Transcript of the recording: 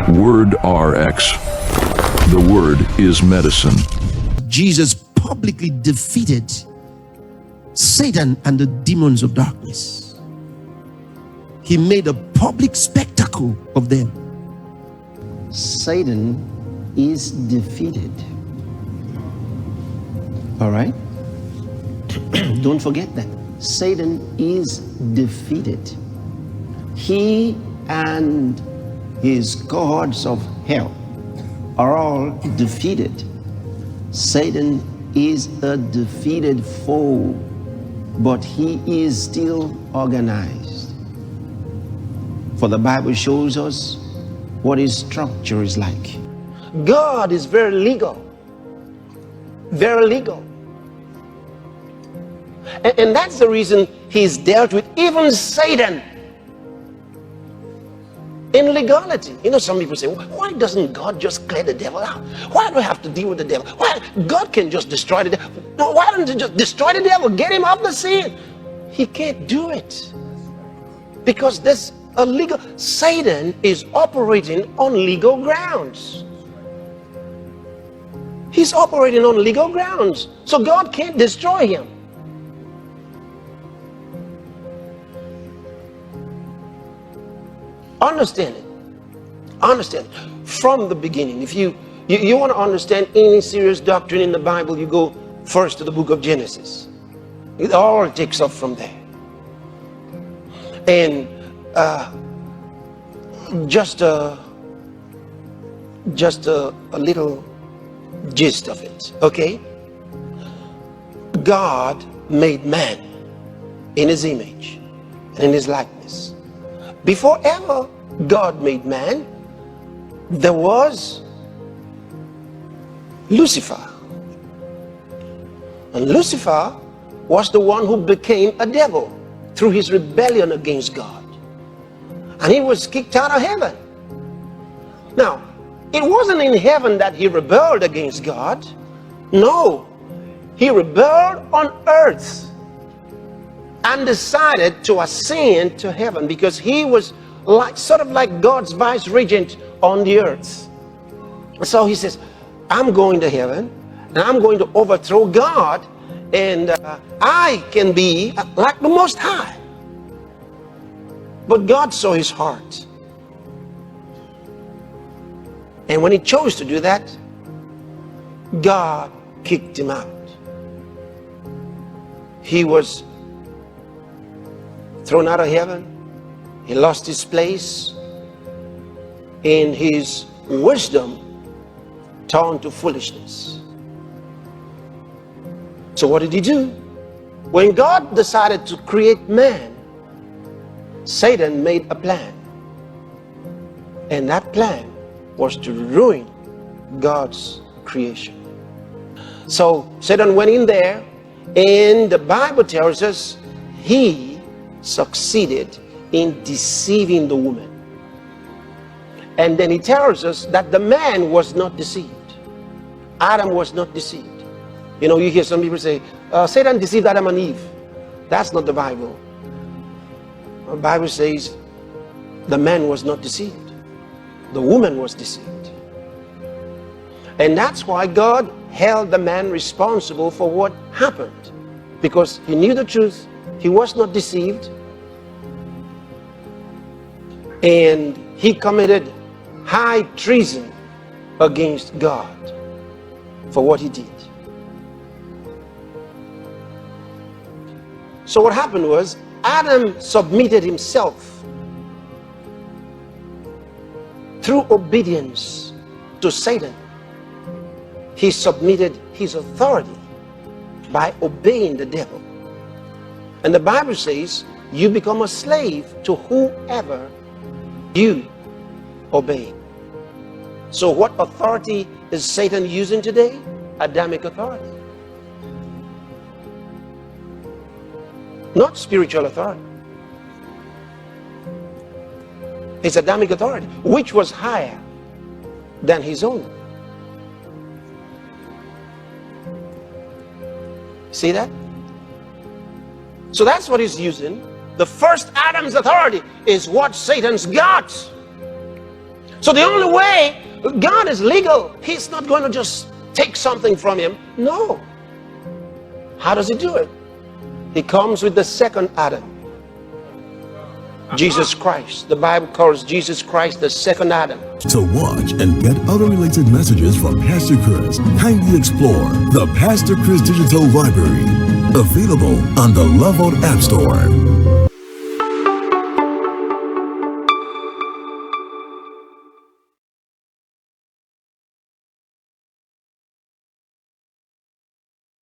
Word RX. The Word is medicine. Jesus publicly defeated Satan and the demons of darkness. He made a public spectacle of them. Satan is defeated. All right? Don't forget that. Satan is defeated. He and his cohorts of hell are all defeated. Satan is a defeated foe, but he is still organized. For the Bible shows us what his structure is like. God is very legal. Very legal. And that's the reason he's dealt with even Satan in legality. You know, some people say, why doesn't God just clear the devil out? Why do I have to deal with the devil? Why? God can just destroy the devil. Why don't you just destroy the devil? Get him off the scene. He can't do it. Because there's a legal... Satan is operating on legal grounds. He's operating on legal grounds. So God can't destroy him. Understand it. Understand it. From the beginning. If you want to understand any serious doctrine in the Bible, you go first to the book of Genesis. It all takes off from there. And just a little gist of it, okay? God made man in his image and in his likeness. Before ever God made man, there was Lucifer. And Lucifer was the one who became a devil through his rebellion against God. And he was kicked out of heaven. Now, it wasn't in heaven that he rebelled against God. No, he rebelled on earth and decided to ascend to heaven because he was sort of like God's vice regent on the earth. So he says, I'm going to heaven and I'm going to overthrow God, and I can be like the Most High. But God saw his heart. And when he chose to do that, God kicked him out. He was thrown out of heaven. He lost his place. In his wisdom turned to foolishness. So what did he do? When God decided to create man, Satan made a plan. And that plan was to ruin God's creation. So Satan went in there, and the Bible tells us he succeeded in deceiving the woman. And then he tells us that the man was not deceived. Adam was not deceived. You know, you hear some people say, Satan deceived Adam and Eve. That's not the Bible. The Bible says the man was not deceived. The woman was deceived. And that's why God held the man responsible for what happened. Because he knew the truth. He was not deceived. And he committed high treason against God for what he did. So what happened was, Adam submitted himself through obedience to Satan. He submitted his authority by obeying the devil. And the Bible says you become a slave to whoever you obey. So what authority is Satan using today? Adamic authority. Not spiritual authority. It's Adamic authority, which was higher than his own. See that? So that's what he's using. The first Adam's authority is what Satan's got. So the only way, God is legal. He's not going to just take something from him. No. How does he do it? He comes with the second Adam, Jesus Christ. The Bible calls Jesus Christ the second Adam. To watch and get other related messages from Pastor Chris, kindly explore the Pastor Chris Digital Library, available on the LoveWorld App Store.